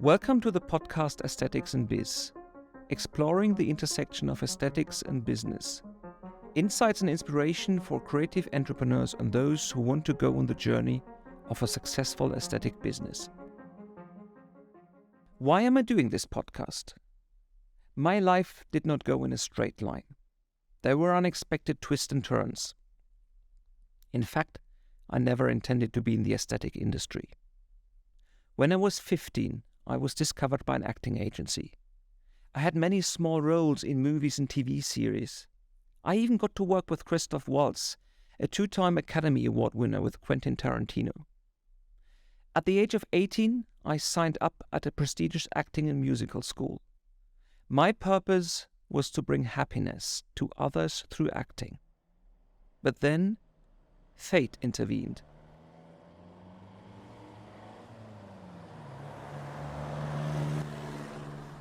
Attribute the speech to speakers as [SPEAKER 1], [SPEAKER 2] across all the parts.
[SPEAKER 1] Welcome to the podcast Aesthetics and Biz, exploring the intersection of aesthetics and business. Insights and inspiration for creative entrepreneurs and those who want to go on the journey of a successful aesthetic business. Why am I doing this podcast? My life did not go in a straight line. There were unexpected twists and turns. In fact, I never intended to be in the aesthetic industry. When I was 15, I was discovered by an acting agency. I had many small roles in movies and TV series. I even got to work with Christoph Waltz, a two-time Academy Award winner with Quentin Tarantino. At the age of 18, I signed up at a prestigious acting and musical school. My purpose was to bring happiness to others through acting. But then, fate intervened.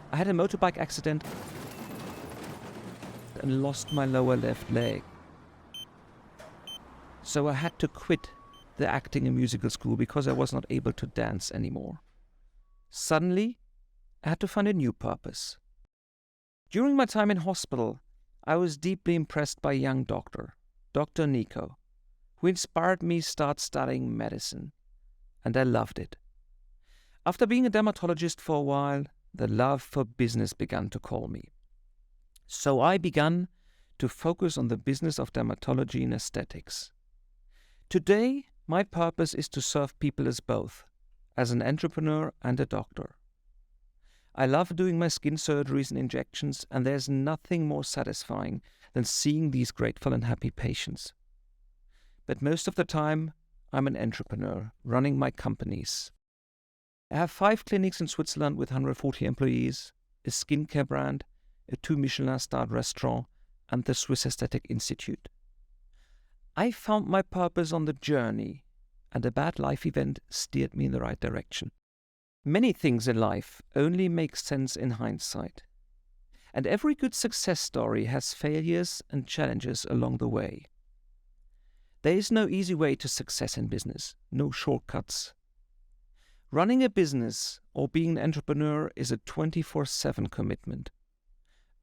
[SPEAKER 1] I had a motorbike accident and lost my lower left leg. So I had to quit the acting and musical school because I was not able to dance anymore. Suddenly, I had to find a new purpose. During my time in hospital, I was deeply impressed by a young doctor, Dr. Nico, who inspired me to start studying medicine, and I loved it. After being a dermatologist for a while, the love for business began to call me. So I began to focus on the business of dermatology and aesthetics. Today, my purpose is to serve people as both, as an entrepreneur and a doctor. I love doing my skin surgeries and injections, and there's nothing more satisfying than seeing these grateful and happy patients. But most of the time, I'm an entrepreneur running my companies. I have 5 clinics in Switzerland with 140 employees, a skincare brand, a 2 Michelin-starred restaurant, and the Swiss Aesthetic Institute. I found my purpose on the journey, and a bad life event steered me in the right direction. Many things in life only make sense in hindsight, and every good success story has failures and challenges along the way. There is no easy way to success in business, no shortcuts. Running a business or being an entrepreneur is a 24/7 commitment,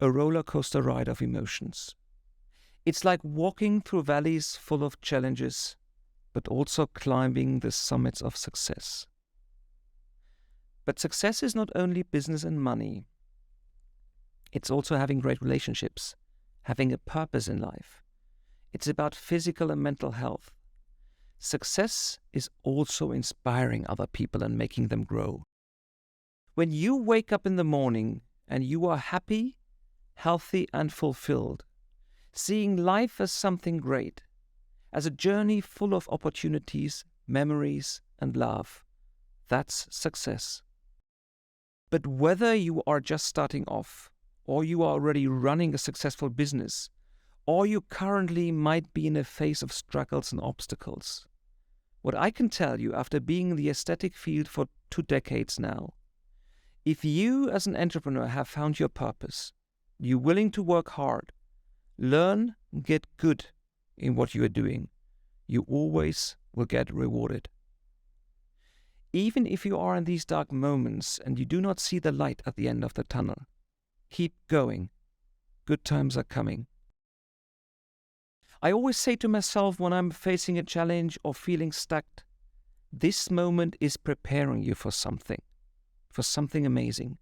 [SPEAKER 1] a roller coaster ride of emotions. It's like walking through valleys full of challenges, but also climbing the summits of success. But success is not only business and money. It's also having great relationships, having a purpose in life. It's about physical and mental health. Success is also inspiring other people and making them grow. When you wake up in the morning and you are happy, healthy and fulfilled, seeing life as something great, as a journey full of opportunities, memories and love, that's success. But whether you are just starting off, or you are already running a successful business, or you currently might be in a phase of struggles and obstacles, what I can tell you after being in the aesthetic field for 2 decades now, if you as an entrepreneur have found your purpose, you're willing to work hard, learn and get good in what you are doing, you always will get rewarded. Even if you are in these dark moments and you do not see the light at the end of the tunnel, keep going. Good times are coming. I always say to myself when I'm facing a challenge or feeling stuck, this moment is preparing you for something amazing.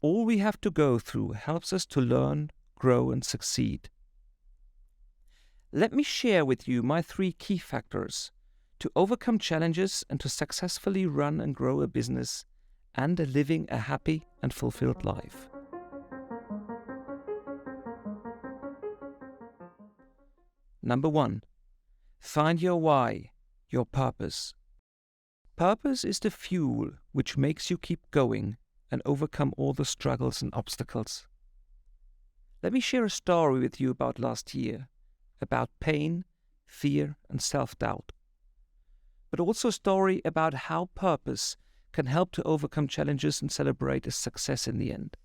[SPEAKER 1] All we have to go through helps us to learn, grow and succeed. Let me share with you my 3 key factors to overcome challenges and to successfully run and grow a business and living a happy and fulfilled life. Number 1. Find your why, your purpose. Purpose is the fuel which makes you keep going and overcome all the struggles and obstacles. Let me share a story with you about last year, about pain, fear and self-doubt. But also a story about how purpose can help to overcome challenges and celebrate a success in the end.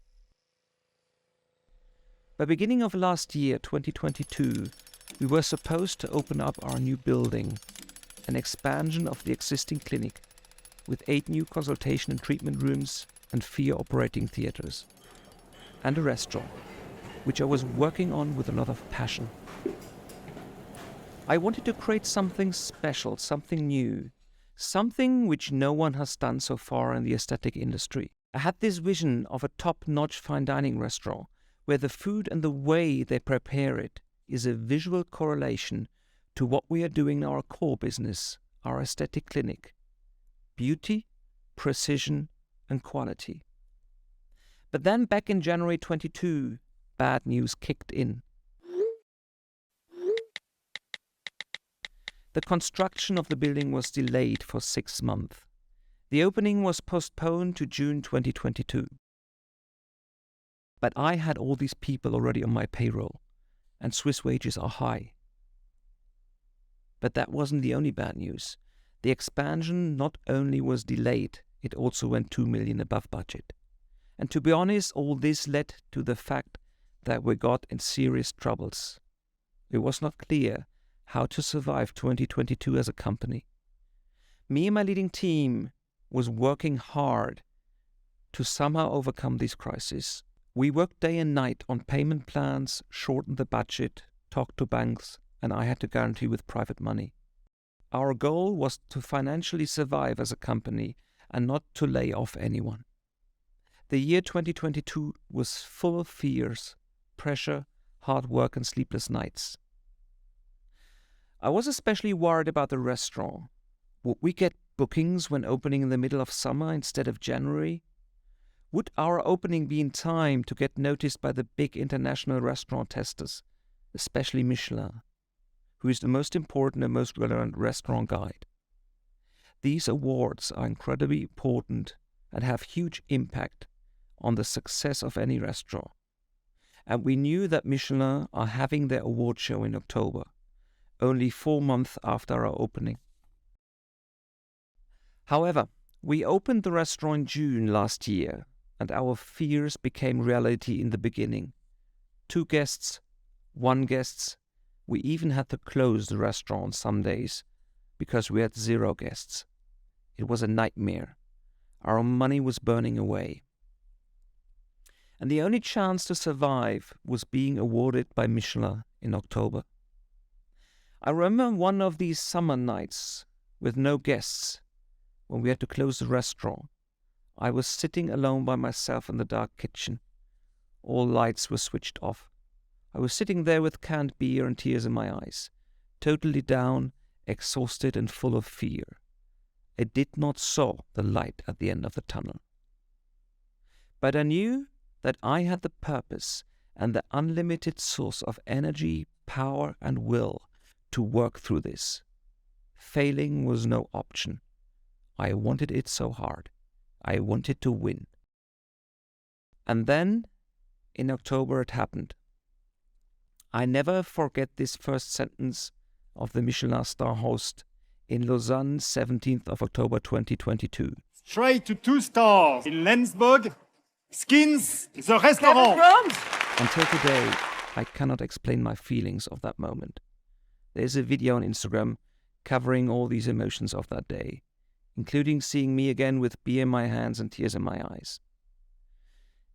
[SPEAKER 1] By beginning of last year, 2022, we were supposed to open up our new building, an expansion of the existing clinic. with 8 new consultation and treatment rooms and 4 operating theaters, and a restaurant, which I was working on with a lot of passion. I wanted to create something special, something new, something which no one has done so far in the aesthetic industry. I had this vision of a top-notch fine dining restaurant where the food and the way they prepare it is a visual correlation to what we are doing in our core business, our aesthetic clinic. Beauty, precision, and quality. But then back in January 22, bad news kicked in. The construction of the building was delayed for 6 months. The opening was postponed to June 2022. But I had all these people already on my payroll, and Swiss wages are high. But that wasn't the only bad news. The expansion not only was delayed, it also went 2 million above budget. And to be honest, all this led to the fact that we got in serious troubles. It was not clear how to survive 2022 as a company. Me and my leading team was working hard to somehow overcome this crisis. We worked day and night on payment plans, shortened the budget, talked to banks, and I had to guarantee with private money. Our goal was to financially survive as a company and not to lay off anyone. The year 2022 was full of fears, pressure, hard work, and sleepless nights. I was especially worried about the restaurant. Would we get bookings when opening in the middle of summer instead of January? Would our opening be in time to get noticed by the big international restaurant testers, especially Michelin, who is the most important and most relevant restaurant guide? These awards are incredibly important and have huge impact on the success of any restaurant. And we knew that Michelin are having their award show in October, only 4 months after our opening. However, we opened the restaurant in June last year, and our fears became reality in the beginning. 2 guests, 1 guest. We even had to close the restaurant some days because we had 0 guests. It was a nightmare. Our money was burning away. And the only chance to survive was being awarded by Michelin in October. I remember one of these summer nights with no guests when we had to close the restaurant. I was sitting alone by myself in the dark kitchen. All lights were switched off. I was sitting there with canned beer and tears in my eyes, totally down, exhausted and full of fear. I did not saw the light at the end of the tunnel. But I knew that I had the purpose and the unlimited source of energy, power and will to work through this. Failing was no option. I wanted it so hard. I wanted to win. And then, in October, it happened. I never forget this first sentence of the Michelin star host in Lausanne, 17th of October 2022.
[SPEAKER 2] Straight to 2 stars in Lensburg, skins the restaurant.
[SPEAKER 1] Until today, I cannot explain my feelings of that moment. There's a video on Instagram covering all these emotions of that day, including seeing me again with beer in my hands and tears in my eyes.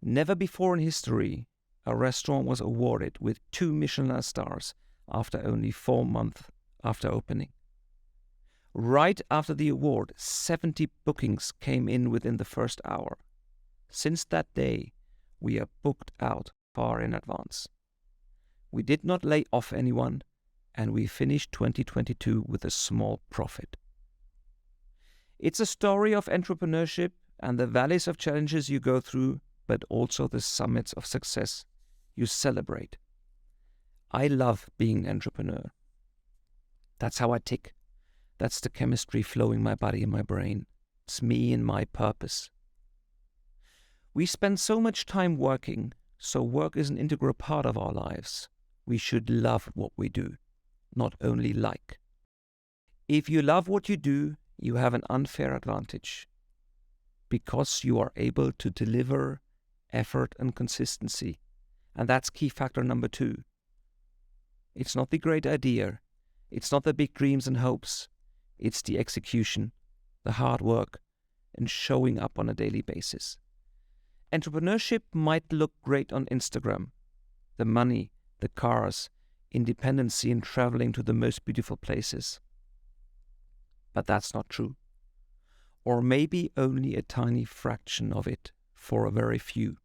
[SPEAKER 1] Never before in history, a restaurant was awarded with 2 Michelin stars after only 4 months after opening. Right after the award, 70 bookings came in within the first hour. Since that day, we are booked out far in advance. We did not lay off anyone, and we finished 2022 with a small profit. It's a story of entrepreneurship and the valleys of challenges you go through, but also the summits of success you celebrate. I love being an entrepreneur. That's how I tick. That's the chemistry flowing my body and my brain. It's me and my purpose. We spend so much time working, so work is an integral part of our lives. We should love what we do, not only like. If you love what you do, you have an unfair advantage because you are able to deliver effort and consistency. And that's key factor number 2. It's not the great idea. It's not the big dreams and hopes. It's the execution, the hard work, and showing up on a daily basis. Entrepreneurship might look great on Instagram. The money, the cars, independency and traveling to the most beautiful places. But that's not true. Or maybe only a tiny fraction of it for a very few.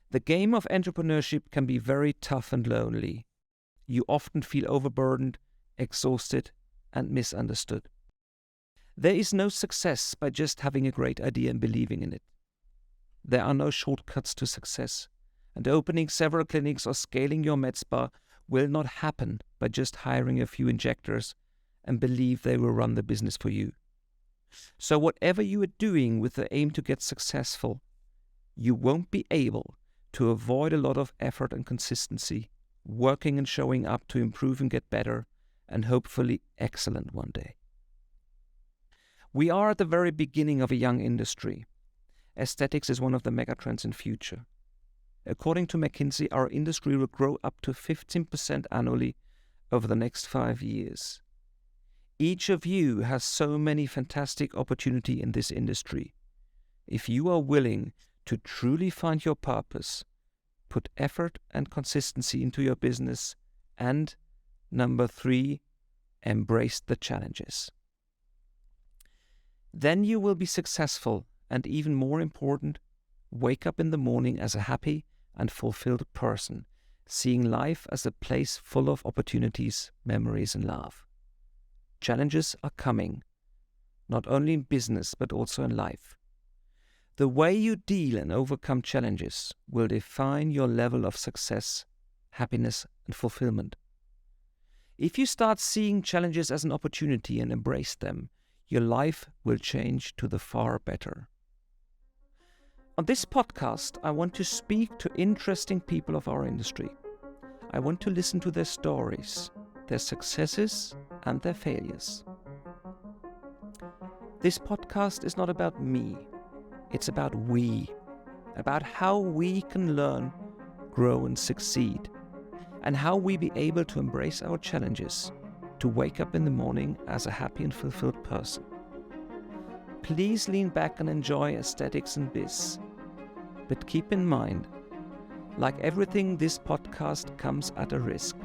[SPEAKER 1] The game of entrepreneurship can be very tough and lonely. You often feel overburdened, exhausted, and misunderstood. There is no success by just having a great idea and believing in it. There are no shortcuts to success, and opening several clinics or scaling your med spa will not happen by just hiring a few injectors and believe they will run the business for you. So whatever you are doing with the aim to get successful, you won't be able to avoid a lot of effort and consistency, working and showing up to improve and get better, and hopefully excellent one day. We are at the very beginning of a young industry. Aesthetics is one of the megatrends in future. According to McKinsey, our industry will grow up to 15% annually over the next 5 years. Each of you has so many fantastic opportunities in this industry. If you are willing to truly find your purpose, put effort and consistency into your business, and number 3, embrace the challenges. Then you will be successful and, even more important, wake up in the morning as a happy and fulfilled person, seeing life as a place full of opportunities, memories, and love. Challenges are coming, not only in business but also in life. The way you deal and overcome challenges will define your level of success, happiness, and fulfillment. If you start seeing challenges as an opportunity and embrace them, your life will change to the far better. On this podcast, I want to speak to interesting people of our industry. I want to listen to their stories, their successes, and their failures. This podcast is not about me. It's about we, about how we can learn, grow, and succeed, and how we be able to embrace our challenges, to wake up in the morning as a happy and fulfilled person. Please lean back and enjoy aesthetics and biz. But keep in mind, like everything, this podcast comes at a risk.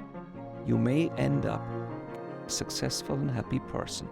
[SPEAKER 1] You may end up a successful and happy person.